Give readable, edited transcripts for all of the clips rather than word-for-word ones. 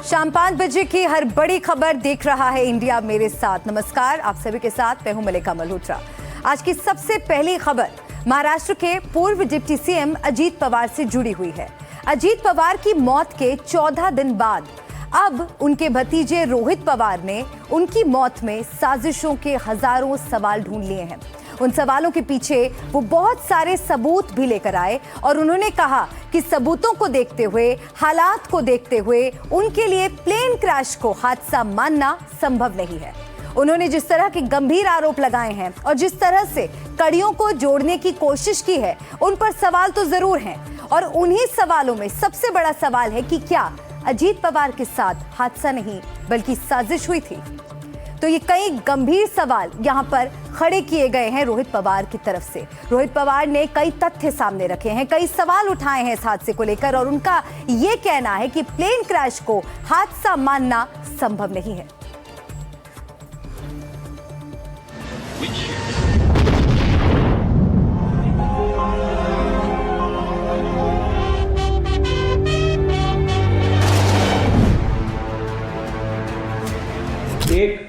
शाम 5 बजे की हर बड़ी खबर देख रहा है इंडिया मेरे साथ। नमस्कार, आप सभी के साथ मैं हूं मलिका मल्होत्रा। आज की सबसे पहली खबर महाराष्ट्र के पूर्व डिप्टी सीएम अजीत पवार से जुड़ी हुई है। अजीत पवार की मौत के 14 दिन बाद अब उनके भतीजे रोहित पवार ने उनकी मौत में साजिशों के हजारों सवाल ढूंढ लिए हैं। उन सवालों के पीछे वो बहुत सारे सबूत भी लेकर आए और उन्होंने कहा कि सबूतों को देखते हुए, हालात को देखते हुए उनके लिए प्लेन क्रैश को हादसा मानना संभव नहीं है। उन्होंने जिस तरह के गंभीर आरोप लगाए हैं और जिस तरह से कड़ियों को जोड़ने की कोशिश की है, उन पर सवाल तो जरूर हैं और उन्हीं सवालों में सबसे बड़ा सवाल है कि क्या अजीत पवार के साथ हादसा नहीं बल्कि साजिश हुई थी। तो ये कई गंभीर सवाल यहां पर खड़े किए गए हैं रोहित पवार की तरफ से। रोहित पवार ने कई तथ्य सामने रखे हैं, कई सवाल उठाए हैं इस हादसे को लेकर और उनका ये कहना है कि प्लेन क्रैश को हादसा मानना संभव नहीं है। एक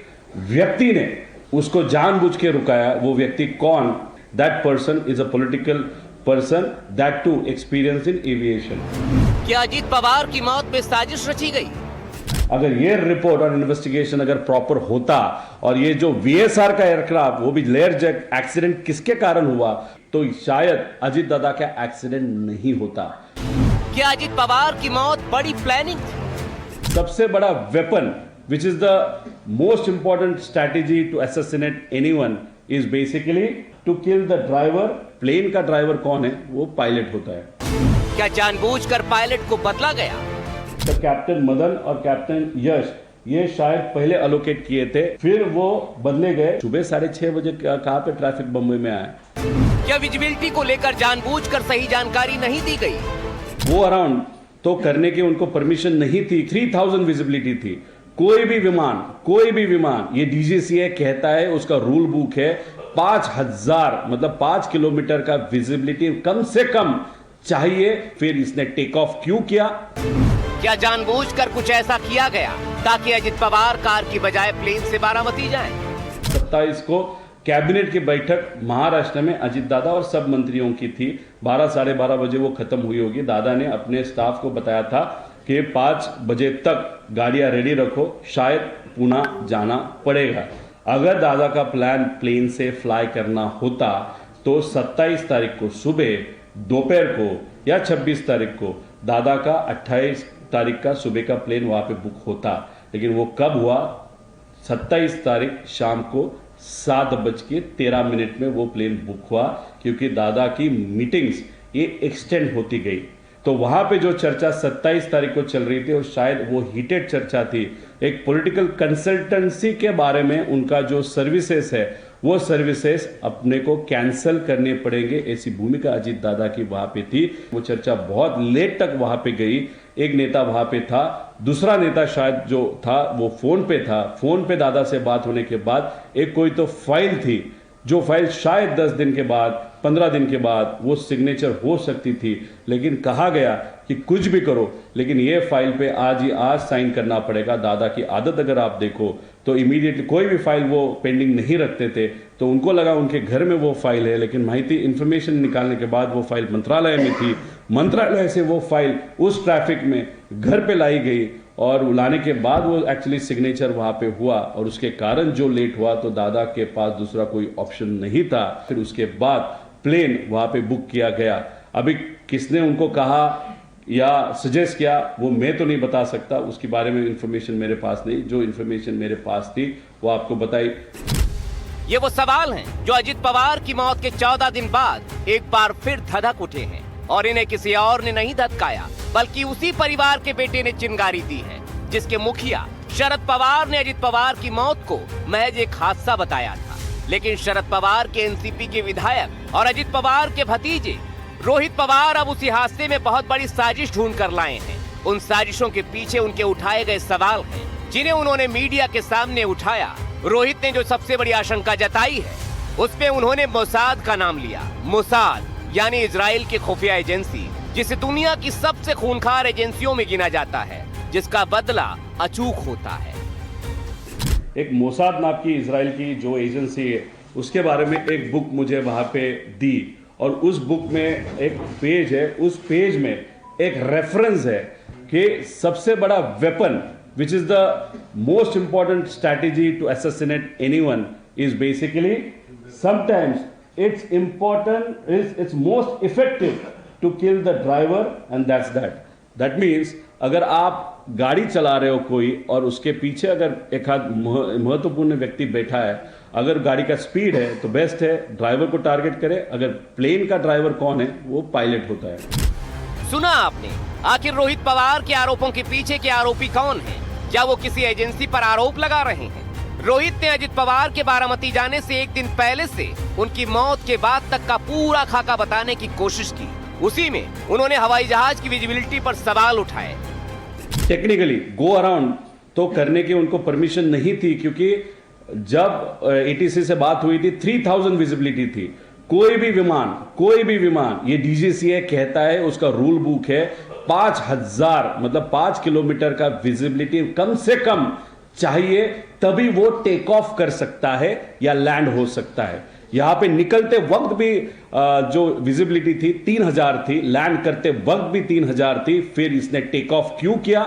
व्यक्ति ने उसको जानबूझ के रुकाया। वो व्यक्ति कौन? That person is a political person, that to experience in aviation. क्या अजीत पवार की मौत में साजिश रची गई? अगर ये रिपोर्ट और इन्वेस्टिगेशन अगर प्रॉपर होता और ये जो वीएसआर का एयरक्राफ्ट वो भी लेयर जेट एक्सीडेंट किसके कारण हुआ, तो शायद अजीत दादा का एक्सीडेंट नहीं होता। क्या अजीत पवार की मौत बड़ी प्लानिंग थी? सबसे बड़ा weapon which is the most important strategy to assassinate anyone is basically to kill the driver. Plane का ड्राइवर कौन है? वो पायलट होता है। क्या जानबूझकर पायलट को बदला गया? तो कैप्टन मदन और कैप्टन यश ये शायद पहले अलोकेट किए थे, फिर वो बदले गए। सुबह 6:30 बजे कहाँ पे ट्रैफिक बम्बई में आया? क्या विजिबिलिटी को लेकर जानबूझकर सही जानकारी नहीं दी गई? वो अराउंड तो करने की उनको परमिशन नहीं थी। 3000 विजिबिलिटी थी। कोई भी विमान ये डीजीसीए कहता है, उसका रूल बुक है 5000 मतलब 5 किलोमीटर का विजिबिलिटी कम से कम चाहिए। फिर इसने टेक ऑफ क्यों किया? क्या जानबूझकर कुछ ऐसा किया गया ताकि अजीत पवार कार की बजाय प्लेन से बारामती जाए? 27 को कैबिनेट की बैठक महाराष्ट्र में अजीत दादा और सब मंत्रियों की थी। 12 साढ़े 12 बजे वो खत्म हुई होगी। दादा ने अपने स्टाफ को बताया था कि 5 बजे तक गाड़ियां रेडी रखो, शायद पुणे जाना पड़ेगा। अगर दादा का प्लान प्लेन से फ्लाई करना होता तो 27 तारीख को सुबह दोपहर को या 26 तारीख को दादा का 28 तारीख का सुबह का प्लेन वहां पे बुक होता। लेकिन वो कब हुआ? 27 तारीख शाम को 7:13 में वो प्लेन बुक हुआ, क्योंकि दादा की मीटिंग्स ये एक्सटेंड होती गई। तो वहां पे जो चर्चा 27 तारीख को चल रही थी और शायद वो हीटेड चर्चा थी। एक पॉलिटिकल कंसल्टेंसी के बारे में उनका जो सर्विसेज है वो सर्विसेज अपने को कैंसिल करने पड़ेंगे, ऐसी भूमिका अजीत दादा की वहां पे थी। वो चर्चा बहुत लेट तक वहां पे गई। एक नेता वहां पे था, दूसरा नेता शायद जो था वो फोन पे था। फोन पे दादा से बात होने के बाद एक कोई तो फाइल थी, जो फाइल शायद 10 दिन के बाद 15 दिन के बाद वो सिग्नेचर हो सकती थी। लेकिन कहा गया कि कुछ भी करो, लेकिन ये फाइल पे आज साइन करना पड़ेगा। दादा की आदत अगर आप देखो तो इमीडिएटली कोई भी फाइल वो पेंडिंग नहीं रखते थे। तो उनको लगा उनके घर में वो फाइल है, लेकिन माहिती इंफॉर्मेशन निकालने के बाद वो फाइल मंत्रालय में थी। मंत्रालय से वो फाइल उस ट्रैफिक में घर पे लाई गई और लाने के बाद वो एक्चुअली सिग्नेचर वहां पे हुआ और उसके कारण जो लेट हुआ। तो दादा के पास दूसरा कोई ऑप्शन नहीं था। फिर उसके बाद प्लेन वहां पे बुक किया गया। अभी किसने उनको कहा या सजेस्ट किया वो मैं तो नहीं बता सकता, उसके बारे में इंफॉर्मेशन मेरे पास नहीं। जो इंफॉर्मेशन मेरे पास थी वो आपको बताई। ये वो सवाल हैं जो अजीत पवार की मौत के 14 दिन बाद एक बार फिर धधक उठे हैं और इन्हें किसी और ने नहीं धधकाया, बल्कि उसी परिवार के बेटे ने चिंगारी दी है, जिसके मुखिया शरद पवार ने अजीत पवार की मौत को महज एक हादसा बताया था। लेकिन शरद पवार के एनसीपी के विधायक और अजीत पवार के भतीजे रोहित पवार अब उसी हादसे में बहुत बड़ी साजिश ढूंढ कर लाए हैं। उन साजिशों के पीछे उनके उठाए गए सवाल हैं, जिन्हें उन्होंने मीडिया के सामने उठाया। रोहित ने जो सबसे बड़ी आशंका जताई है उसमें उन्होंने मोसाद का नाम लिया। मोसाद यानी इजराइल की खुफिया एजेंसी, जिसे दुनिया की सबसे खूंखार एजेंसियों में गिना जाता है। जिसका बदला अचूक होता है। एक मोसाद नाम की इजराइल की जो एजेंसी है उसके बारे में एक बुक मुझे वहाँ पे दी, और उस बुक में एक पेज है, उस पेज में एक रेफरेंस है कि सबसे बड़ा weapon which is the most important strategy to assassinate anyone is basically sometimes it's most effective to kill the driver, and that's that. That means अगर आप गाड़ी चला रहे हो कोई और उसके पीछे अगर एक आध महत्वपूर्ण व्यक्ति बैठा है, अगर गाड़ी का स्पीड है तो बेस्ट है ड्राइवर को टारगेट करे। अगर प्लेन का ड्राइवर कौन है, वो पायलट होता है। सुना आपने, आखिर रोहित पवार के आरोपों के पीछे के आरोपी कौन हैं? क्या वो किसी एजेंसी पर आरोप लगा रहे हैं? रोहित ने अजित पवार के बारामती जाने से एक दिन पहले से उनकी मौत के बाद तक का पूरा खाका बताने की कोशिश की। उसी में उन्होंने हवाई जहाज की विजिबिलिटी पर सवाल उठाए। टेक्निकली गो अराउंड तो करने की उनको परमिशन नहीं थी, क्योंकि जब एटीसी से बात हुई थी 3000 विजिबिलिटी थी। कोई भी विमान ये डीजीसीए कहता है, उसका रूल बुक है 5000 मतलब 5 किलोमीटर का विजिबिलिटी कम से कम चाहिए, तभी वो टेक ऑफ कर सकता है या लैंड हो सकता है। यहां पे निकलते वक्त भी जो विजिबिलिटी थी 3000 थी, लैंड करते वक्त भी 3000 थी। फिर इसने टेक ऑफ क्यों किया?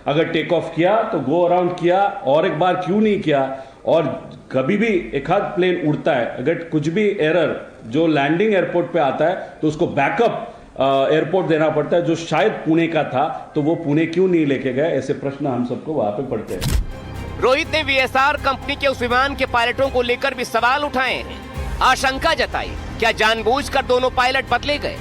अगर टेक ऑफ किया तो गो अराउंड किया, और एक बार क्यों नहीं किया? और कभी भी एक आध प्लेन उड़ता है, अगर कुछ भी एरर जो लैंडिंग एयरपोर्ट पे आता है तो उसको बैकअप एयरपोर्ट देना पड़ता है, जो शायद पुणे का था, तो वो पुणे क्यों नहीं लेके गए? ऐसे प्रश्न हम सबको वहां पे पड़ते हैं। रोहित ने वीएसआर कंपनी के उस विमान के पायलटों को लेकर भी सवाल उठाए हैं, आशंका जताई, क्या जानबूझकर दोनों पायलट बदले गए?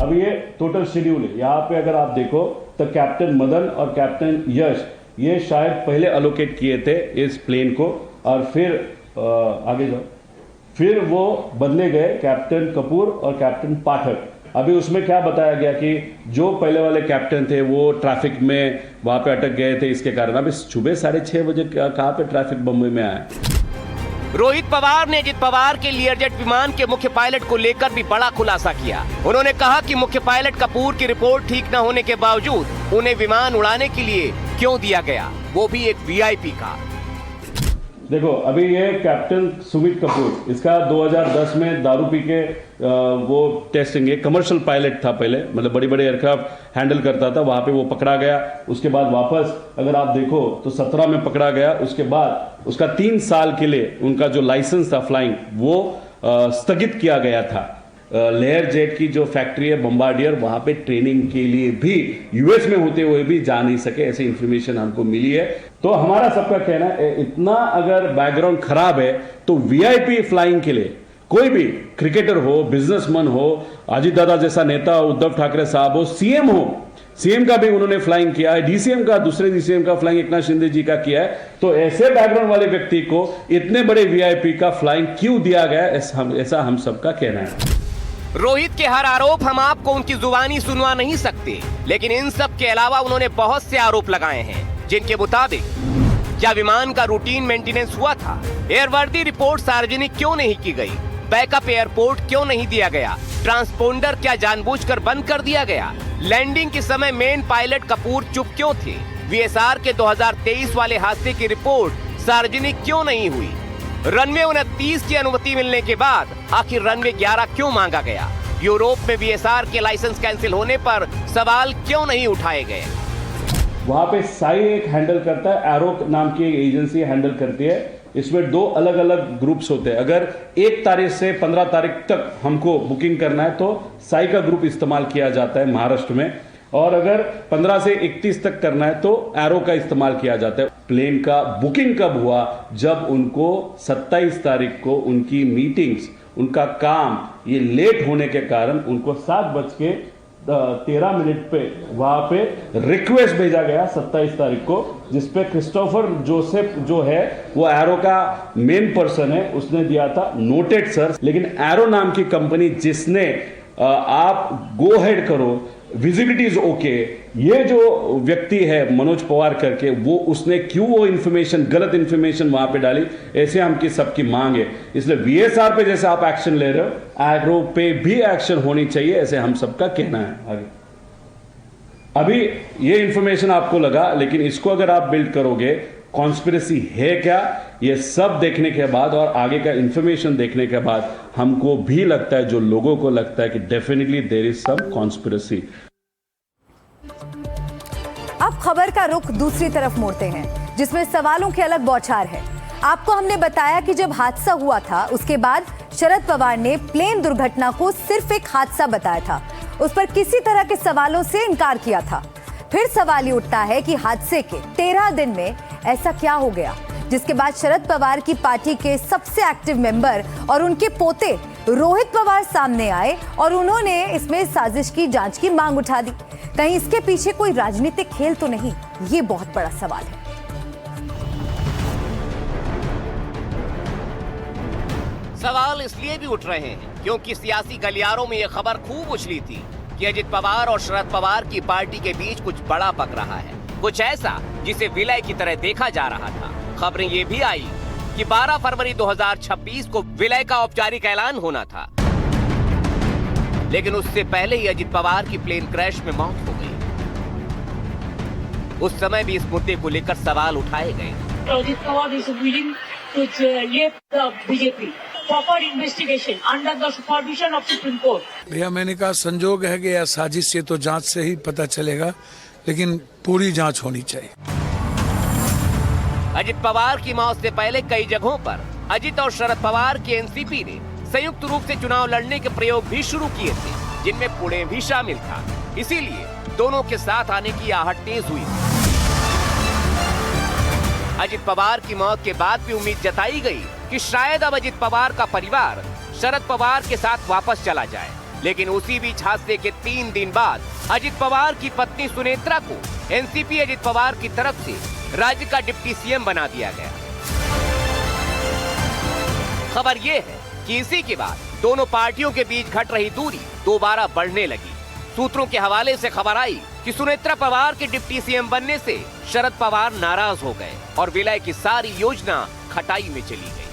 अब ये टोटल शेड्यूल है, यहाँ पे अगर आप देखो तो कैप्टन मदन और कैप्टन यश ये शायद पहले अलोकेट किए थे इस प्लेन को, और फिर आगे जाओ, फिर वो बदले गए कैप्टन कपूर और कैप्टन पाठक। अभी उसमें क्या बताया गया कि जो पहले वाले कैप्टन थे वो ट्रैफिक में वहां पे अटक गए थे, इसके कारण अभी सुबह 6:30 बजे कहां पे ट्रैफिक बम्बई में आया। रोहित पवार ने अजित पवार के लियरजेट विमान के मुख्य पायलट को लेकर भी बड़ा खुलासा किया। उन्होंने कहा कि मुख्य पायलट कपूर की रिपोर्ट ठीक न होने के बावजूद उन्हें विमान उड़ाने के लिए क्यों दिया गया, वो भी एक वीआईपी का। देखो अभी ये कैप्टन सुमित कपूर, इसका 2010 में दारू पी के वो टेस्टिंग, एक कमर्शियल पायलट था पहले, मतलब बड़ी बड़े एयरक्राफ्ट हैंडल करता था, वहां पे वो पकड़ा गया। उसके बाद वापस अगर आप देखो तो 17 में पकड़ा गया। उसके बाद उसका 3 साल के लिए उनका जो लाइसेंस था फ्लाइंग वो स्थगित किया गया था। लेयर जेट की जो फैक्ट्री है बम्बार्डियर, वहां पे ट्रेनिंग के लिए भी यूएस में होते हुए भी जा नहीं सके, ऐसी इंफॉर्मेशन हमको मिली है। तो हमारा सबका कहना है इतना अगर बैकग्राउंड खराब है तो वीआईपी फ्लाइंग के लिए कोई भी क्रिकेटर हो, बिजनेसमैन हो, अजित दादा जैसा नेता, उद्धव ठाकरे साहब हो, सीएम हो, सीएम का भी उन्होंने फ्लाइंग किया है, डीसीएम का, दूसरे डीसीएम का फ्लाइंग एकनाथ शिंदे जी का किया है। तो ऐसे बैकग्राउंड वाले व्यक्ति को इतने बड़े वीआईपी का फ्लाइंग क्यों दिया गया, ऐसा हम सबका कहना है। रोहित के हर आरोप हम आपको उनकी जुबानी सुनवा नहीं सकते, लेकिन इन सब के अलावा उन्होंने बहुत से आरोप लगाए हैं, जिनके मुताबिक क्या विमान का रूटीन मेंटेनेंस हुआ था, एयरवर्दी रिपोर्ट सार्वजनिक क्यों नहीं की गई, बैकअप एयरपोर्ट क्यों नहीं दिया गया, ट्रांसपोंडर क्या जानबूझकर बंद कर दिया गया, लैंडिंग के समय मेन पायलट कपूर चुप क्यों थे, वीएसआर के 2023 वाले हादसे की रिपोर्ट सार्वजनिक क्यों नहीं हुई, रनवे 29 की अनुमति मिलने के बाद आखिर रनवे 11 क्यों मांगा गया, यूरोप में वीएसआर के लाइसेंस कैंसिल होने पर सवाल क्यों नहीं उठाए गए। वहां पे साई एक हैंडल करता है, एरो नाम की एक एजेंसी हैंडल करती है। इसमें 2 अलग अलग ग्रुप्स होते हैं। अगर 1 तारीख से 15 तारीख तक हमको बुकिंग करना है तो साई का ग्रुप इस्तेमाल किया जाता है महाराष्ट्र में, और अगर 15 से 31 तक करना है तो एरो का इस्तेमाल किया जाता है। प्लेन का बुकिंग कब हुआ? जब उनको 27 तारीख को उनकी मीटिंग्स, उनका काम ये लेट होने के कारण उनको 7:13 पे वहां पे रिक्वेस्ट भेजा गया 27 तारीख को, जिसपे क्रिस्टोफर जोसेफ जो है वो एरो का मेन पर्सन है, उसने दिया था नोटेड सर। लेकिन एरो नाम की कंपनी जिसने आप गो हेड करो, विजिबिलिटी इज ओके, ये जो व्यक्ति है मनोज पवार करके, वो उसने क्यों वो इंफॉर्मेशन, गलत इंफॉर्मेशन वहां पे डाली, ऐसे हमकी सबकी मांग है। इसलिए वीएसआर पे जैसे आप एक्शन ले रहे हो, एग्रो पे भी एक्शन होनी चाहिए, ऐसे हम सबका कहना है। आगे अभी ये इंफॉर्मेशन आपको लगा, लेकिन इसको अगर आप बिल्ड करोगे कॉन्स्पिरेसी है क्या, ये सब देखने के बाद और आगे का इंफॉर्मेशन देखने के बाद हमको भी लगता है, जो लोगों को लगता है कि definitely there is some conspiracy. अब खबर का रुख दूसरी तरफ मोड़ते हैं, जिसमें सवालों की अलग बौछार है। आपको हमने बताया कि जब हादसा हुआ था उसके बाद शरद पवार ने प्लेन दुर्घटना को सिर्फ एक हादसा बताया था, उस पर किसी तरह के सवालों से इनकार किया था। फिर सवाल ये उठता है कि हादसे के 13 दिन में ऐसा क्या हो गया जिसके बाद शरद पवार की पार्टी के सबसे एक्टिव मेंबर और उनके पोते रोहित पवार सामने आए और उन्होंने इसमें साजिश की जांच की मांग उठा दी। कहीं इसके पीछे कोई राजनीतिक खेल तो नहीं? ये बहुत बड़ा सवाल है। सवाल इसलिए भी उठ रहे हैं क्योंकि सियासी गलियारों में यह खबर खूब उछली थी कि अजित पवार और शरद पवार की पार्टी के बीच कुछ बड़ा पक रहा है, कुछ ऐसा जिसे विलय की तरह देखा जा रहा था। खबरें ये भी आई कि 12 फरवरी 2026 को विलय का औपचारिक ऐलान होना था, लेकिन उससे पहले ही अजित पवार की प्लेन क्रैश में मौत हो गई। उस समय भी इस मुद्दे को लेकर सवाल उठाए गए। Ajit Pawar is willing to leave the BJP. Proper investigation under the supervision of Supreme Court. भैया मैंने कहा संजोग है कि या साजिश से तो जांच से ही पता चलेगा, लेकिन पूरी जांच होनी चाहिए। अजित पवार की मौत से पहले कई जगहों पर अजित और शरद पवार के एनसीपी ने संयुक्त रूप से चुनाव लड़ने के प्रयोग भी शुरू किए थे, जिनमें पुणे भी शामिल था। इसीलिए दोनों के साथ आने की आहट तेज हुई। अजित पवार की मौत के बाद भी उम्मीद जताई गई कि शायद अब अजित पवार का परिवार शरद पवार के साथ वापस चला जाए, लेकिन उसी बीच हादसे के 3 दिन बाद अजित पवार की पत्नी सुनेत्रा को एनसीपी अजित पवार की तरफ से राज्य का डिप्टी सीएम बना दिया गया। खबर यह है कि इसी के बाद दोनों पार्टियों के बीच घट रही दूरी दोबारा बढ़ने लगी। सूत्रों के हवाले से खबर आई कि सुनेत्रा पवार के डिप्टी सीएम बनने से शरद पवार नाराज हो गए और विलय की सारी योजना खटाई में चली गई।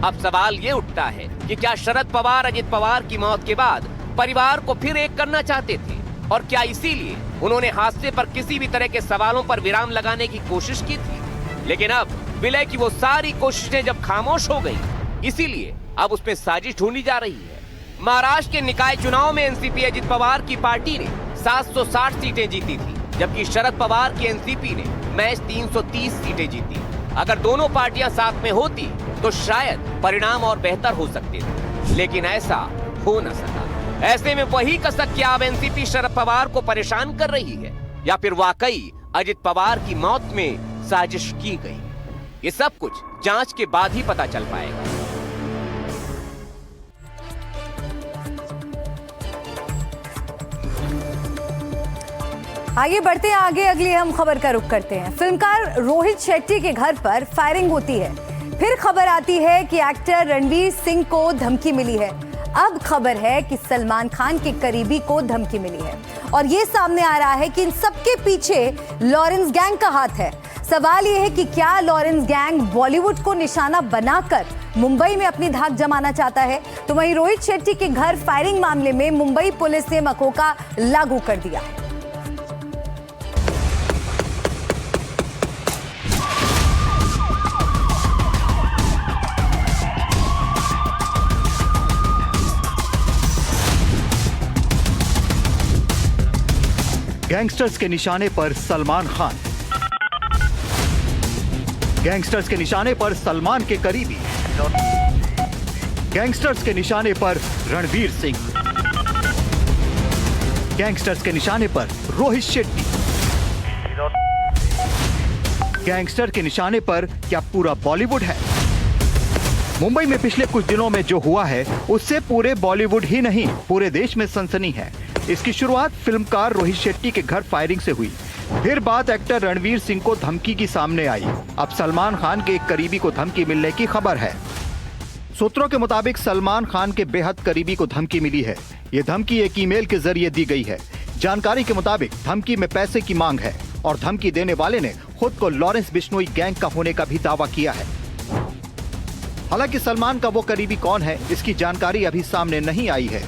अब सवाल ये उठता है कि क्या शरद पवार अजित पवार की मौत के बाद परिवार को फिर एक करना चाहते थे, और क्या इसीलिए उन्होंने हादसे पर किसी भी तरह के सवालों पर विराम लगाने की कोशिश की थी? लेकिन अब विलय की वो सारी कोशिशें जब खामोश हो गई, इसीलिए अब उसमें साजिश ढूंढी जा रही है। महाराष्ट्र के निकाय चुनाव में एनसीपी अजित पवार की पार्टी ने 760 सीटें जीती थी, जबकि शरद पवार की एनसीपी ने महज 330 सीटें जीती। अगर दोनों पार्टियां साथ में होती तो शायद परिणाम और बेहतर हो सकते थे, लेकिन ऐसा हो न सका। ऐसे में वही कसक क्या अब एनसीपी शरद पवार को परेशान कर रही है, या फिर वाकई अजित पवार की मौत में साजिश की गई? ये सब कुछ जांच के बाद ही पता चल पाएगा। आगे बढ़ते हैं, आगे अगली हम खबर का रुख करते हैं। फिल्मकार रोहित शेट्टी के घर पर फायरिंग होती है। फिर खबर आती है कि एक्टर रणवीर सिंह को धमकी मिली है। अब खबर है कि सलमान खान के करीबी को धमकी मिली है, और ये सामने आ रहा है कि इन सबके पीछे लॉरेंस गैंग का हाथ है। सवाल ये है कि क्या लॉरेंस गैंग बॉलीवुड को निशाना बनाकर मुंबई में अपनी धाक जमाना चाहता है? तो वहीं रोहित शेट्टी के घर फायरिंग मामले में मुंबई पुलिस ने मकोका लागू कर दिया है। गैंगस्टर्स के निशाने पर सलमान खान, गैंगस्टर्स के निशाने पर सलमान के करीबी, गैंगस्टर्स के निशाने पर रणवीर सिंह, गैंगस्टर्स के निशाने पर रोहित शेट्टी, गैंगस्टर के निशाने पर क्या पूरा बॉलीवुड है? मुंबई में पिछले कुछ दिनों में जो हुआ है उससे पूरे बॉलीवुड ही नहीं पूरे देश में सनसनी है। इसकी शुरुआत फिल्मकार रोहित शेट्टी के घर फायरिंग से हुई। फिर बात एक्टर रणवीर सिंह को धमकी की सामने आई। अब सलमान खान के एक करीबी को धमकी मिलने की खबर है। सूत्रों के मुताबिक सलमान खान के बेहद करीबी को धमकी मिली है। ये धमकी एक ईमेल के जरिए दी गई है। जानकारी के मुताबिक धमकी में पैसे की मांग है और धमकी देने वाले ने खुद को लॉरेंस बिश्नोई गैंग का होने का भी दावा किया है। हालांकि सलमान का वो करीबी कौन है, इसकी जानकारी अभी सामने नहीं आई है।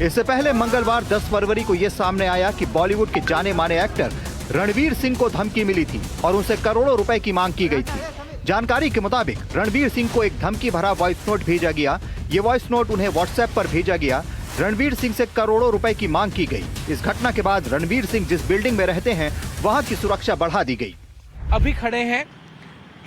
इससे पहले मंगलवार 10 फरवरी को यह सामने आया कि बॉलीवुड के जाने माने एक्टर रणवीर सिंह को धमकी मिली थी और उनसे करोड़ों रुपए की मांग की गई थी। जानकारी के मुताबिक रणवीर सिंह को एक धमकी भरा वॉइस नोट भेजा गया। ये वॉइस नोट उन्हें व्हाट्सएप पर भेजा गया। रणवीर सिंह से करोड़ों रुपए की मांग की गई। इस घटना के बाद रणवीर सिंह जिस बिल्डिंग में रहते हैं वहां की सुरक्षा बढ़ा दी गई। अभी खड़े हैं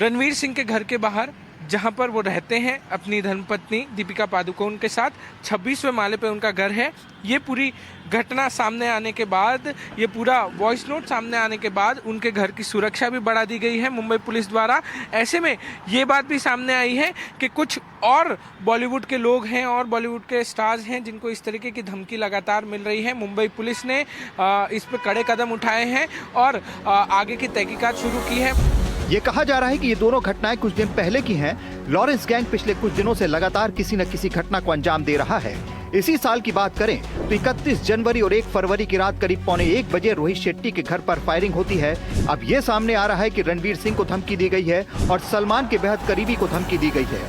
रणवीर सिंह के घर के बाहर, जहां पर वो रहते हैं अपनी धर्मपत्नी दीपिका पादुकोण के साथ। 26वें माले पे उनका घर है। ये पूरी घटना सामने आने के बाद, ये पूरा वॉइस नोट सामने आने के बाद उनके घर की सुरक्षा भी बढ़ा दी गई है मुंबई पुलिस द्वारा। ऐसे में ये बात भी सामने आई है कि कुछ और बॉलीवुड के लोग हैं और बॉलीवुड के स्टार्स हैं जिनको इस तरीके की धमकी लगातार मिल रही है। मुंबई पुलिस ने इस पर कड़े कदम उठाए हैं और आगे की तहकीकात शुरू की है। ये कहा जा रहा है कि ये दोनों घटनाएं कुछ दिन पहले की हैं। लॉरेंस गैंग पिछले कुछ दिनों से लगातार किसी न किसी घटना को अंजाम दे रहा है। इसी साल की बात करें तो 31 जनवरी और 1 फरवरी की रात करीब 1:45 बजे रोहित शेट्टी के घर पर फायरिंग होती है। अब ये सामने आ रहा है कि रणवीर सिंह को धमकी दी गई है और सलमान के बेहद करीबी को धमकी दी गई है।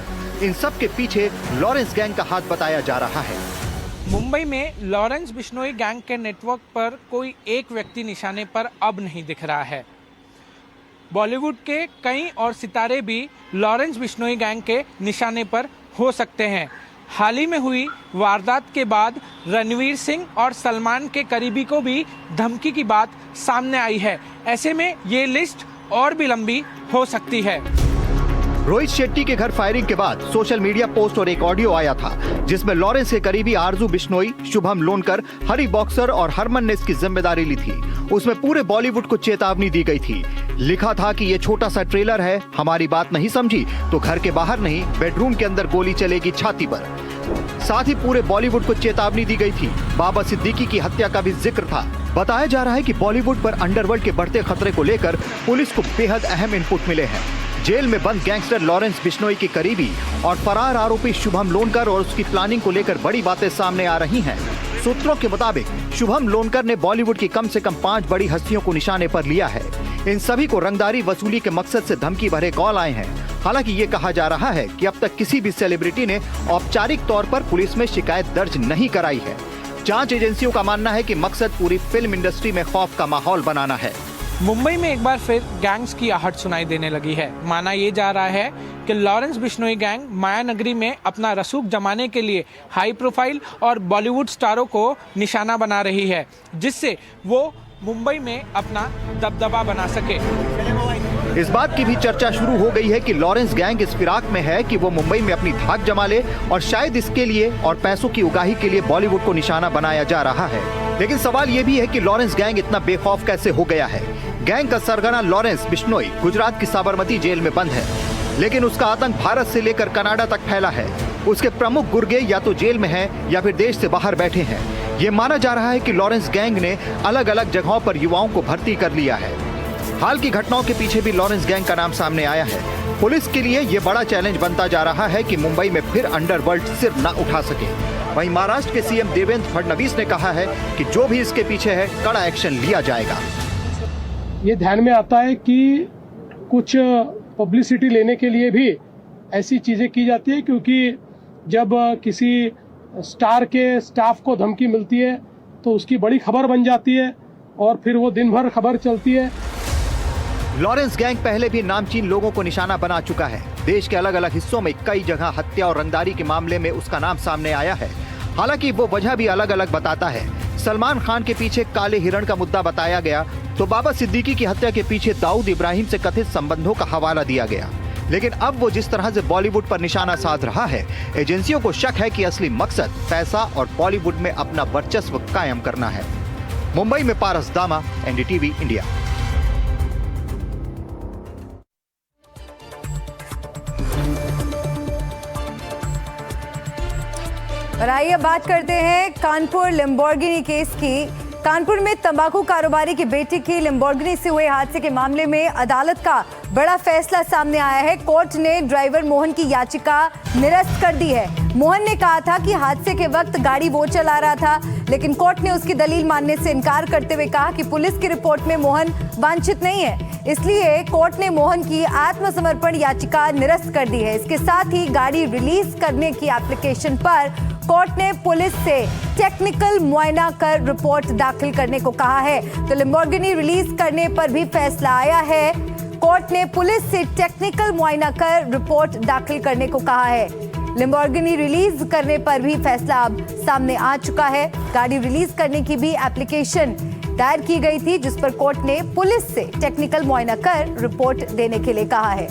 इन सब के पीछे लॉरेंस गैंग का हाथ बताया जा रहा है। मुंबई में लॉरेंस बिश्नोई गैंग के नेटवर्क पर कोई एक व्यक्ति निशाने पर अब नहीं दिख रहा है। बॉलीवुड के कई और सितारे भी लॉरेंस बिश्नोई गैंग के निशाने पर हो सकते हैं। हाल ही में हुई वारदात के बाद रणवीर सिंह और सलमान के करीबी को भी धमकी की बात सामने आई है। ऐसे में ये लिस्ट और भी लंबी हो सकती है। रोहित शेट्टी के घर फायरिंग के बाद सोशल मीडिया पोस्ट और एक ऑडियो आया था जिसमें लॉरेंस के करीबी आरजू बिश्नोई, शुभम लोनकर, हरी बॉक्सर और हरमन ने इसकी जिम्मेदारी ली थी। उसमें पूरे बॉलीवुड को चेतावनी दी गई थी। लिखा था कि ये छोटा सा ट्रेलर है, हमारी बात नहीं समझी तो घर के बाहर नहीं बेडरूम के अंदर गोली चलेगी छाती पर। साथ ही पूरे बॉलीवुड को चेतावनी दी गई थी। बाबा सिद्दीकी की हत्या का भी जिक्र था। बताया जा रहा है कि बॉलीवुड पर अंडरवर्ल्ड के बढ़ते खतरे को लेकर पुलिस को बेहद अहम इनपुट मिले हैं। जेल में बंद गैंगस्टर लॉरेंस बिश्नोई के करीबी और फरार आरोपी शुभम लोनकर और उसकी प्लानिंग को लेकर बड़ी बातें सामने आ रही हैं। सूत्रों के मुताबिक शुभम लोनकर ने बॉलीवुड की कम से कम 5 बड़ी हस्तियों को निशाने पर लिया है। इन सभी को रंगदारी वसूली के मकसद से धमकी भरे कॉल आए हैं। हालांकि ये कहा जा रहा है कि अब तक किसी भी सेलिब्रिटी ने औपचारिक तौर पर पुलिस में शिकायत दर्ज नहीं कराई है। जांच एजेंसियों का मानना है कि मकसद पूरी फिल्म इंडस्ट्री में खौफ का माहौल बनाना है। मुंबई में एक बार फिर गैंग्स की आहट सुनाई देने लगी है। माना ये जा रहा है कि लॉरेंस बिश्नोई गैंग मायानगरी में अपना रसूख जमाने के लिए हाई प्रोफाइल और बॉलीवुड स्टारों को निशाना बना रही है, जिससे वो मुंबई में अपना दबदबा बना सके। इस बात की भी चर्चा शुरू हो गई है कि लॉरेंस गैंग इस फिराक में है कि वो मुंबई में अपनी धाक जमा ले और शायद इसके लिए और पैसों की उगाही के लिए बॉलीवुड को निशाना बनाया जा रहा है। लेकिन सवाल ये भी है कि लॉरेंस गैंग इतना बेखौफ कैसे हो गया है। गैंग का सरगना लॉरेंस बिश्नोई गुजरात की साबरमती जेल में बंद है, लेकिन उसका आतंक भारत से लेकर कनाडा तक फैला है। उसके प्रमुख गुर्गे या तो जेल में हैं या फिर देश से बाहर बैठे हैं। ये माना जा रहा है कि लॉरेंस गैंग ने अलग अलग जगहों पर युवाओं को भर्ती कर लिया है। हाल की घटनाओं के पीछे भी लॉरेंस गैंग का नाम सामने आया है। पुलिस के लिए ये बड़ा चैलेंज बनता जा रहा है कि मुंबई में फिर अंडरवर्ल्ड सिर न उठा सके। वहीं महाराष्ट्र के सीएम देवेंद्र फडणवीस ने कहा है कि जो भी इसके पीछे है कड़ा एक्शन लिया जाएगा। ये ध्यान में आता है कि कुछ पब्लिसिटी लेने के लिए भी ऐसी चीजें की जाती है, क्योंकि जब किसी स्टार के स्टाफ को धमकी मिलती है तो उसकी बड़ी खबर बन जाती है और फिर वो दिन भर खबर चलती है। लॉरेंस गैंग पहले भी नामचीन लोगों को निशाना बना चुका है। देश के अलग अलग हिस्सों में कई जगह हत्या और रंगदारी के मामले में उसका नाम सामने आया है। हालांकि वो वजह भी अलग अलग बताता है। सलमान खान के पीछे काले हिरण का मुद्दा बताया गया तो बाबा सिद्दीकी की हत्या के पीछे दाऊद इब्राहिम से कथित संबंधों का हवाला दिया गया। लेकिन अब वो जिस तरह से बॉलीवुड पर निशाना साध रहा है, एजेंसियों को शक है कि असली मकसद पैसा और बॉलीवुड में अपना वर्चस्व कायम करना है। मुंबई में पारस दामा, एनडीटीवी इंडिया। और आइए बात करते हैं कानपुर लैम्बोर्गिनी केस की। कानपुर में तंबाकू कारोबारी की बेटी की लैम्बोर्गिनी से हुए हादसे के मामले में अदालत का बड़ा फैसला सामने आया है। कोर्ट ने ड्राइवर मोहन की याचिका निरस्त कर दी है। मोहन ने कहा था कि हादसे के वक्त गाड़ी वो चला रहा था, लेकिन कोर्ट ने उसकी दलील मानने से इनकार करते हुए कहा कि पुलिस की रिपोर्ट में मोहन वांछित नहीं है, इसलिए कोर्ट ने मोहन की आत्मसमर्पण याचिका निरस्त कर दी है। इसके साथ ही गाड़ी रिलीज करने की एप्लीकेशन पर कोर्ट ने पुलिस से टेक्निकल मुआयना कर रिपोर्ट दाखिल करने को कहा है। तो लैम्बोर्गिनी रिलीज करने पर भी फैसला आया है। कोर्ट ने पुलिस से टेक्निकल मुआयना कर रिपोर्ट दाखिल करने को कहा है। लैम्बोर्गिनी रिलीज करने पर भी फैसला अब सामने आ चुका है। गाड़ी रिलीज करने की भी एप्लीकेशन दायर की गई थी, जिस पर कोर्ट ने पुलिस से टेक्निकल मुआयना कर रिपोर्ट देने के लिए कहा है।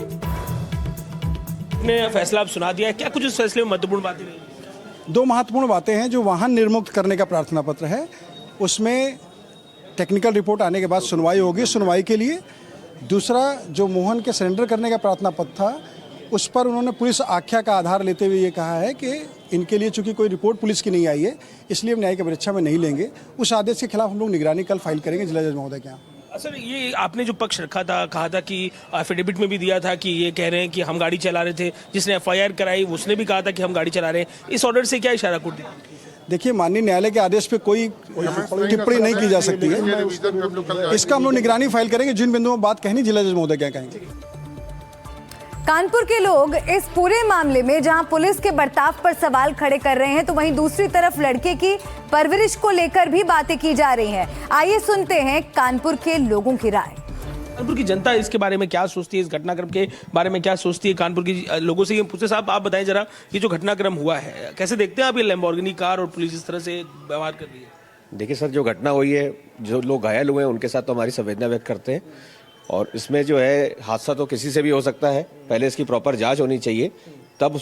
ने फैसला अब सुना दिया है, क्या कुछ इस फैसले में महत्वपूर्ण बातें रही? दो महत्वपूर्ण बातें हैं। जो वाहन निर्मुक्त करने का प्रार्थना पत्र है, उसमें टेक्निकल रिपोर्ट आने के बाद सुनवाई होगी। सुनवाई के लिए दूसरा जो मोहन के सरेंडर करने का प्रार्थना पत्र था, उस पर उन्होंने पुलिस आख्या का आधार लेते हुए ये कहा है कि इनके लिए चूंकि कोई रिपोर्ट पुलिस की नहीं आई है, इसलिए हम न्यायिक परीक्षा में नहीं लेंगे। उस आदेश के खिलाफ हम लोग निगरानी कल फाइल करेंगे जिला जज महोदय के यहाँ। सर, ये आपने जो पक्ष रखा था, कहा था कि एफिडेविट में भी दिया था कि ये कह रहे हैं कि हम गाड़ी चला रहे थे, जिसने एफआईआर कराई उसने भी कहा था कि हम गाड़ी चला रहे हैं। इस ऑर्डर से क्या इशारा कोर्ट दिया? देखिए, माननीय न्यायालय के आदेश पे कोई टिप्पणी नहीं की जा सकती है। इसका हम लोग निगरानी फाइल करेंगे। जिन बिंदुओं में बात कहनी जिला जज महोदय क्या कहेंगे। कानपुर के लोग इस पूरे मामले में जहां पुलिस के बर्ताव पर सवाल खड़े कर रहे हैं, तो वहीं दूसरी तरफ लड़के की परवरिश को लेकर भी बातें की जा रही हैं। आइए सुनते हैं कानपुर के लोगों की राय। कानपुर की जनता इसके बारे में क्या सोचती है, इस घटनाक्रम के बारे में क्या सोचती है? कानपुर की लोगों से ये पूछे। साहब, आप बताएं जरा, ये जो घटनाक्रम हुआ है कैसे देखते हैं आप? ये लैम्बोर्गिनी कार और पुलिस इस तरह से व्यवहार कर रही है। देखिए सर, जो घटना हुई है, जो लोग घायल हुए हैं, उनके साथ तो हमारी संवेदना व्यक्त करते हैं। और इसमें जो है हादसा तो किसी से भी हो सकता है, पहले इसकी प्रॉपर जांच होनी चाहिए, तब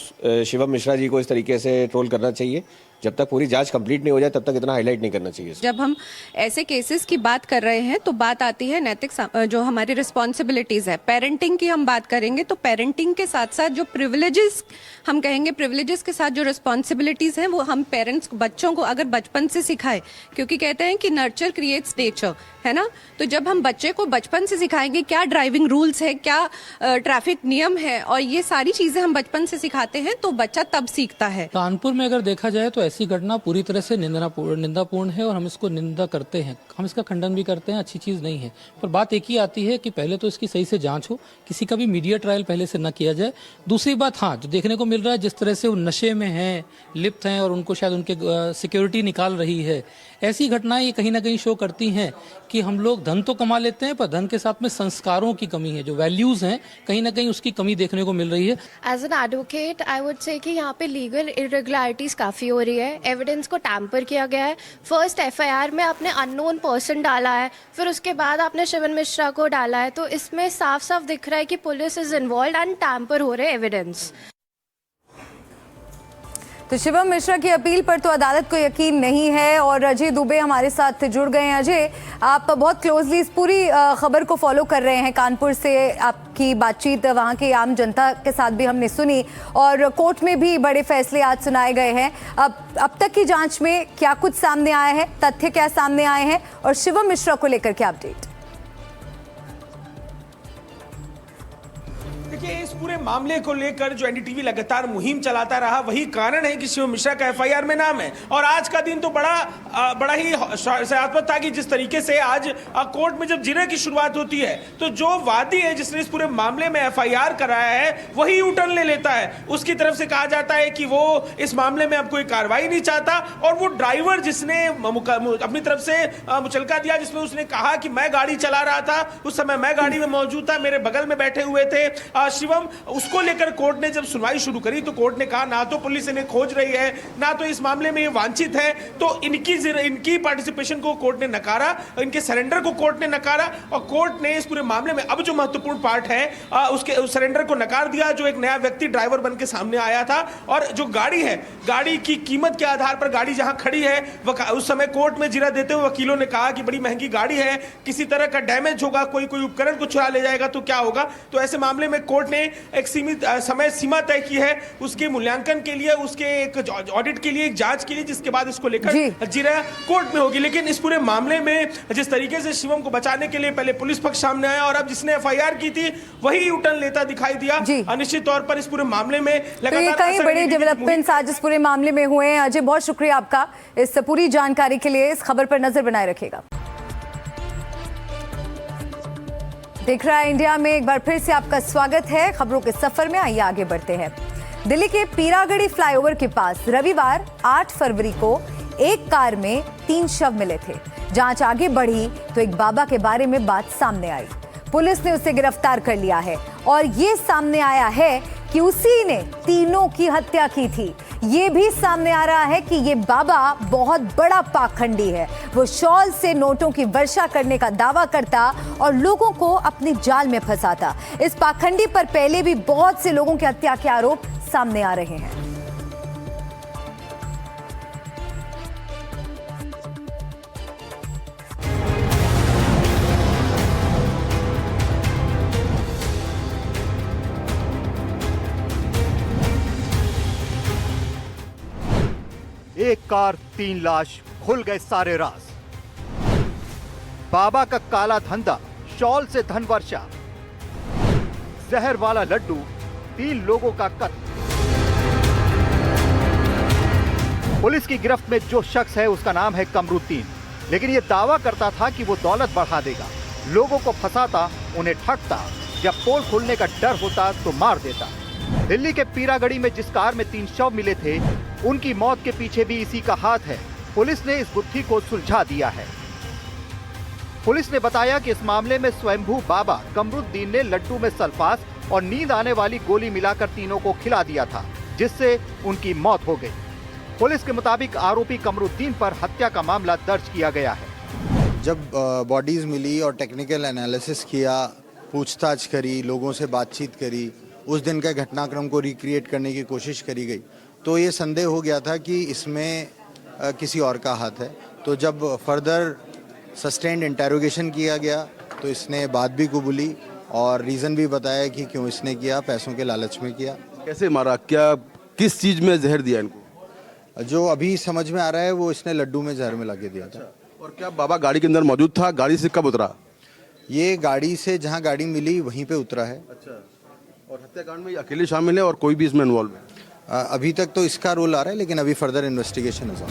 शिवम मिश्रा जी को इस तरीके से ट्रोल करना चाहिए। जब तक पूरी जांच कंप्लीट नहीं हो जाए तब तक इतना हाईलाइट नहीं करना चाहिए। जब हम ऐसे केसेस की बात कर रहे हैं तो बात आती है नैतिक जो हमारी रिस्पॉन्सिबिलिटीज है। पेरेंटिंग की हम बात करेंगे तो पेरेंटिंग के साथ साथ जो प्रिविलेजेस हम कहेंगे, प्रिविलेजेस के साथ जो रिस्पॉन्सिबिलिटीज हैं वो हम पेरेंट्स बच्चों को अगर बचपन से सिखाए, क्योंकि कहते हैं कि नर्चर क्रिएट्स नेचर, है ना। तो जब हम बच्चे को बचपन से सिखाएंगे क्या ड्राइविंग रूल्स है, क्या ट्रैफिक नियम है, और ये सारी चीजें हम बचपन से सिखाते हैं तो बच्चा तब सीखता है। कानपुर में अगर देखा जाए तो ऐसी घटना पूरी तरह से निंदापूर्ण है और हम इसको निंदा करते हैं, हम इसका खंडन भी करते हैं। अच्छी चीज़ नहीं है, पर बात एक ही आती है कि पहले तो इसकी सही से जांच हो, किसी का भी मीडिया ट्रायल पहले से न किया जाए। दूसरी बात, हाँ, जो देखने को मिल रहा है जिस तरह से वो नशे में हैं, लिप्त हैं और उनको शायद उनके सिक्योरिटी निकाल रही है, ऐसी घटनाएं ये कहीं ना कहीं शो करती हैं कि हम लोग धन तो कमा लेते हैं पर धन के साथ में संस्कारों की कमी है, जो वैल्यूज हैं कहीं ना कहीं उसकी कमी देखने को मिल रही है। As an advocate I would say कि यहाँ पे लीगल इरेगुलरिटीज काफ़ी हो रही है। एविडेंस को टैम्पर किया गया है। फर्स्ट एफआईआर में आपने अननोन पर्सन डाला है, फिर उसके बाद आपने शिवन मिश्रा को डाला है, तो इसमें साफ साफ दिख रहा है कि police is involve and tamper हो रहे एविडेंस। तो शिवम मिश्रा की अपील पर तो अदालत को यकीन नहीं है और अजय दुबे हमारे साथ जुड़ गए हैं। अजय, आप बहुत क्लोजली इस पूरी खबर को फॉलो कर रहे हैं। कानपुर से आपकी बातचीत वहां की आम जनता के साथ भी हमने सुनी और कोर्ट में भी बड़े फैसले आज सुनाए गए हैं। अब तक की जांच में क्या कुछ सामने आया है, तथ्य क्या सामने आए हैं और शिवम मिश्रा को लेकर क्या अपडेट? देखिए, इस पूरे मामले को लेकर जो एनडीटीवी लगातार मुहिम चलाता रहा, वही कारण है कि शिव मिश्रा का एफआईआर में नाम है। और आज का दिन तो बड़ा ही सकारात्मक था कि जिस तरीके से आज कोर्ट में जब जिरह की शुरुआत होती है तो जो वादी है जिसने इस पूरे मामले में एफआईआर कराया है वही यूटर्न ले लेता है। उसकी तरफ से कहा जाता है कि वो इस मामले में अब कोई कार्रवाई नहीं चाहता, और वो ड्राइवर जिसने अपनी तरफ से मुचलका दिया, जिसमें उसने कहा कि मैं गाड़ी चला रहा था, उस समय मैं गाड़ी में मौजूद था, मेरे बगल में बैठे हुए थे शिवम, उसको लेकर कोर्ट ने जब सुनवाई शुरू करी तो कोर्ट ने कहा ना तो पुलिस इन्हें खोज रही है, ना तो इस मामले में ये वांछित है, तो इनकी पार्टिसिपेशन को कोर्ट ने नकारा, इनके सरेंडर को कोर्ट ने नकारा। और कोर्ट ने इस पूरे मामले में अब जो महत्वपूर्ण पार्ट है उसके उस सरेंडर को नकार दिया, जो एक नया व्यक्ति ड्राइवर बन के सामने आया था। और जो गाड़ी है, गाड़ी की कीमत के आधार पर गाड़ी जहां खड़ी है, उस समय कोर्ट में जिरह देते हुए वकीलों ने कहा कि बड़ी महंगी गाड़ी है, किसी तरह का डैमेज होगा, कोई उपकरण को चुरा ले जाएगा तो क्या होगा। तो ऐसे मामले में कोर्ट ने एक सीमित समय सीमा तय की है उसके मूल्यांकन के लिए, उसके एक ऑडिट के लिए, एक जांच के लिए, जिसके बाद इसको लेकर जिरह न्याय कोर्ट में होगी। लेकिन इस पूरे मामले में जिस तरीके से शिवम को बचाने के लिए पहले पुलिस पक्ष सामने आया और अब जिसने एफआईआर की थी वही यूटर्न लेता दिखाई दिया। निश्चित तौर पर इस पूरे मामले में तो ये कई बड़े डेवलपमेंट्स आज इस पूरे मामले में हुए हैं। अजय, बहुत शुक्रिया आपका इस पूरी जानकारी के लिए। इस खबर पर नजर बनाए रखिएगा। देख रहा है इंडिया में, एक बार फिर से आपका स्वागत है खबरों के सफर में। आइए आगे बढ़ते हैं। दिल्ली के पीरागढ़ी फ्लाईओवर के पास रविवार 8 फरवरी को एक कार में 3 शव मिले थे। जांच आगे बढ़ी तो एक बाबा के बारे में बात सामने आई। पुलिस ने उसे गिरफ्तार कर लिया है और ये सामने आया है कि उसी ने तीनों की हत्या की थी। ये भी सामने आ रहा है कि ये बाबा बहुत बड़ा पाखंडी है। वो शॉल से नोटों की वर्षा करने का दावा करता और लोगों को अपने जाल में फंसाता। इस पाखंडी पर पहले भी बहुत से लोगों की हत्या के आरोप सामने आ रहे हैं। एक कार 3 लाश, खुल गए सारे राज। बाबा का काला धंधा, शॉल से धन वर्षा, जहर वाला लड्डू, 3 लोगों का कत्ल। पुलिस की गिरफ्त में जो शख्स है उसका नाम है कमरुद्दीन, लेकिन यह दावा करता था कि वो दौलत बढ़ा देगा, लोगों को फंसाता, उन्हें ठगता, जब पोल खुलने का डर होता तो मार देता। दिल्ली के पीरागढ़ी में जिस कार में 3 शव मिले थे, उनकी मौत के पीछे भी इसी का हाथ है। पुलिस ने इस गुत्थी को सुलझा दिया है। पुलिस ने बताया कि इस मामले में स्वयंभू बाबा कमरुद्दीन ने लड्डू में सल्फास और नींद आने वाली गोली मिलाकर तीनों को खिला दिया था, जिससे उनकी मौत हो गई। पुलिस के मुताबिक आरोपी कमरुद्दीन पर हत्या का मामला दर्ज किया गया है। जब बॉडीज मिली और टेक्निकल एनालिसिस किया, पूछताछ करी, लोगों से बातचीत करी, उस दिन के घटनाक्रम को रिक्रिएट करने की कोशिश करी गई, तो ये संदेह हो गया था कि इसमें किसी और का हाथ है। तो जब फर्दर सस्टेन्ड इंटेरोगेशन किया गया तो इसने बात भी कबूली और रीज़न भी बताया कि क्यों इसने किया, पैसों के लालच में किया। कैसे मारा, क्या किस चीज़ में जहर दिया इनको? जो अभी समझ में आ रहा है वो इसने लड्डू में जहर मिला के दिया था। और क्या बाबा गाड़ी के अंदर मौजूद था? गाड़ी से कब उतरा? ये गाड़ी से जहाँ गाड़ी मिली वहीं पे उतरा है। अच्छा, और हत्याकांड में अकेले शामिल है और कोई भी इसमें इन्वॉल्व है? अभी तक तो इसका रोल आ रहा है, लेकिन अभी फर्दर इन्वेस्टिगेशन है।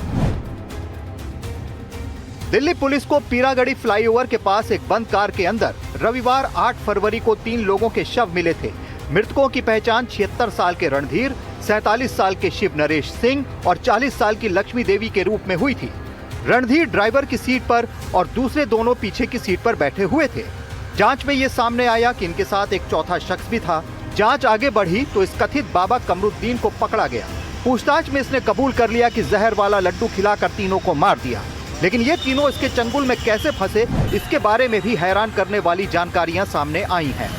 दिल्ली पुलिस को पीरागढ़ी फ्लाईओवर के पास एक बंद कार के अंदर रविवार 8 फरवरी को 3 लोगों के शव मिले थे। मृतकों की पहचान 76 साल के रणधीर, 47 साल के शिव नरेश सिंह और 40 साल की लक्ष्मी देवी के रूप में हुई थी। रणधीर ड्राइवर की सीट पर और दूसरे दोनों पीछे की सीट पर बैठे हुए थे। जांच में ये सामने आया कि इनके साथ एक चौथा शख्स भी था। जांच आगे बढ़ी तो इस कथित बाबा कमरुद्दीन को पकड़ा गया। पूछताछ में इसने कबूल कर लिया कि जहर वाला लड्डू खिलाकर तीनों को मार दिया, लेकिन ये तीनों इसके चंगुल में कैसे फंसे, इसके बारे में भी हैरान करने वाली जानकारियां सामने आई हैं।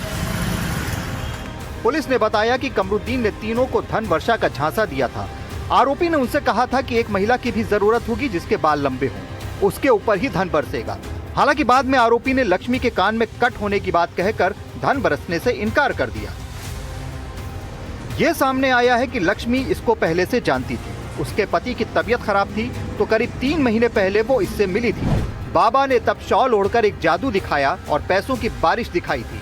पुलिस ने बताया कि कमरुद्दीन ने तीनों को धन वर्षा का झांसा दिया था। आरोपी ने उनसे कहा था कि एक महिला की भी जरूरत होगी जिसके बाल लंबे हों, उसके ऊपर ही धन बरसेगा। हालांकि बाद में आरोपी ने लक्ष्मी के कान में कट होने की बात कहकर धन बरसने से इनकार कर दिया। ये सामने आया है कि लक्ष्मी इसको पहले से जानती थी। उसके पति की तबीयत खराब थी तो करीब 3 महीने पहले वो इससे मिली थी। बाबा ने तब शॉल ओढ़कर एक जादू दिखाया और पैसों की बारिश दिखाई थी।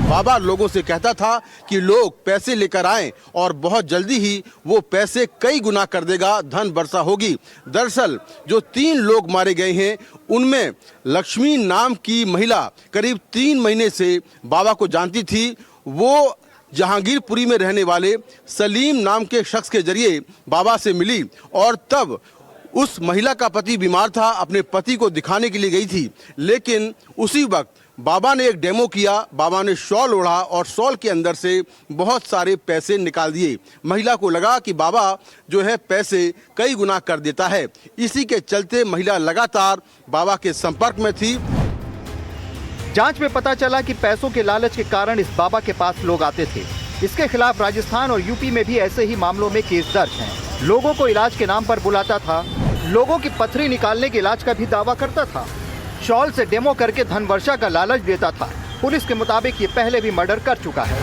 बाबा लोगों से कहता था कि लोग पैसे लेकर आएं और बहुत जल्दी ही वो पैसे कई गुना कर देगा, धन वर्षा होगी। दरअसल जो 3 लोग मारे गए हैं उनमें लक्ष्मी नाम की महिला करीब 3 महीने से बाबा को जानती थी। वो जहांगीरपुरी में रहने वाले सलीम नाम के शख्स के जरिए बाबा से मिली और तब उस महिला का पति बीमार था, अपने पति को दिखाने के लिए गई थी। लेकिन उसी वक्त बाबा ने एक डेमो किया। बाबा ने शॉल ओढ़ा और शॉल के अंदर से बहुत सारे पैसे निकाल दिए। महिला को लगा कि बाबा जो है पैसे कई गुना कर देता है। इसी के चलते महिला लगातार बाबा के संपर्क में थी। जांच में पता चला कि पैसों के लालच के कारण इस बाबा के पास लोग आते थे। इसके खिलाफ राजस्थान और यूपी में भी ऐसे ही मामलों में केस दर्ज हैं। लोगों को इलाज के नाम पर बुलाता था, लोगों की पथरी निकालने के इलाज का भी दावा करता था, शॉल से डेमो करके धन वर्षा का लालच देता था। पुलिस के मुताबिक ये पहले भी मर्डर कर चुका है।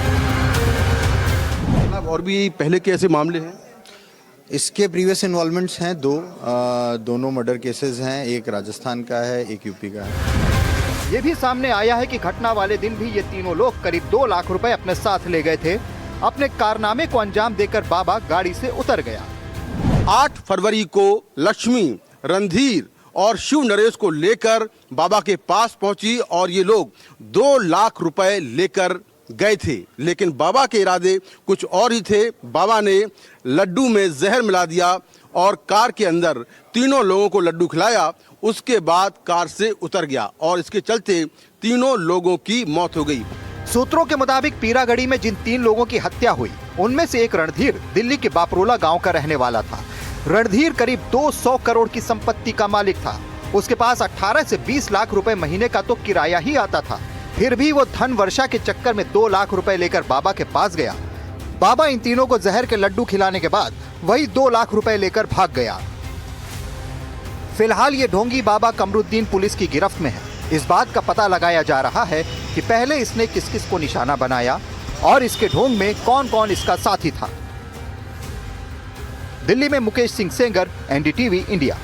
और भी पहले के ऐसे मामले हैं? इसके प्रीवियस इन्वॉल्वमेंट्स हैं दोनों मर्डर केसेस हैं, एक राजस्थान का है, एक यूपी का है। ये भी सामने आया है कि घटना वाले दिन भी ये तीनों लोग करीब 2 लाख रुपए अपने साथ ले गए थे। अपने कारनामे को अंजाम देकर बाबा गाड़ी से उतर गया। 8 फरवरी को लक्ष्मी, रणधीर और शिव नरेश को लेकर बाबा के पास पहुंची और ये लोग 2 लाख रुपए लेकर गए थे, लेकिन बाबा के इरादे कुछ और ही थे। बाबा ने लड्डू में जहर मिला दिया और कार के अंदर तीनों लोगों को लड्डू खिलाया। उसके बाद कार से उतर गया और इसके चलते तीनों लोगों की मौत हो गई। सूत्रों के मुताबिक पीरागढ़ी में जिन 3 लोगों की हत्या हुई उनमें से एक रणधीर दिल्ली के बापरोला गांव का रहने वाला था। रणधीर करीब 200 करोड़ की संपत्ति का मालिक था। उसके पास 18 से 20 लाख रुपए महीने का तो किराया ही आता था। फिर भी वो धन वर्षा के चक्कर में 2 लाख रुपए लेकर बाबा के पास गया। बाबा इन तीनों को जहर के लड्डू खिलाने के बाद वही 2 लाख रुपए लेकर भाग गया। फिलहाल ये ढोंगी बाबा कमरुद्दीन पुलिस की गिरफ्त में है। इस बात का पता लगाया जा रहा है कि पहले इसने किस किस को निशाना बनाया और इसके ढोंग में कौन कौन इसका साथी था। दिल्ली में मुकेश सिंह सेंगर, NDTV इंडिया।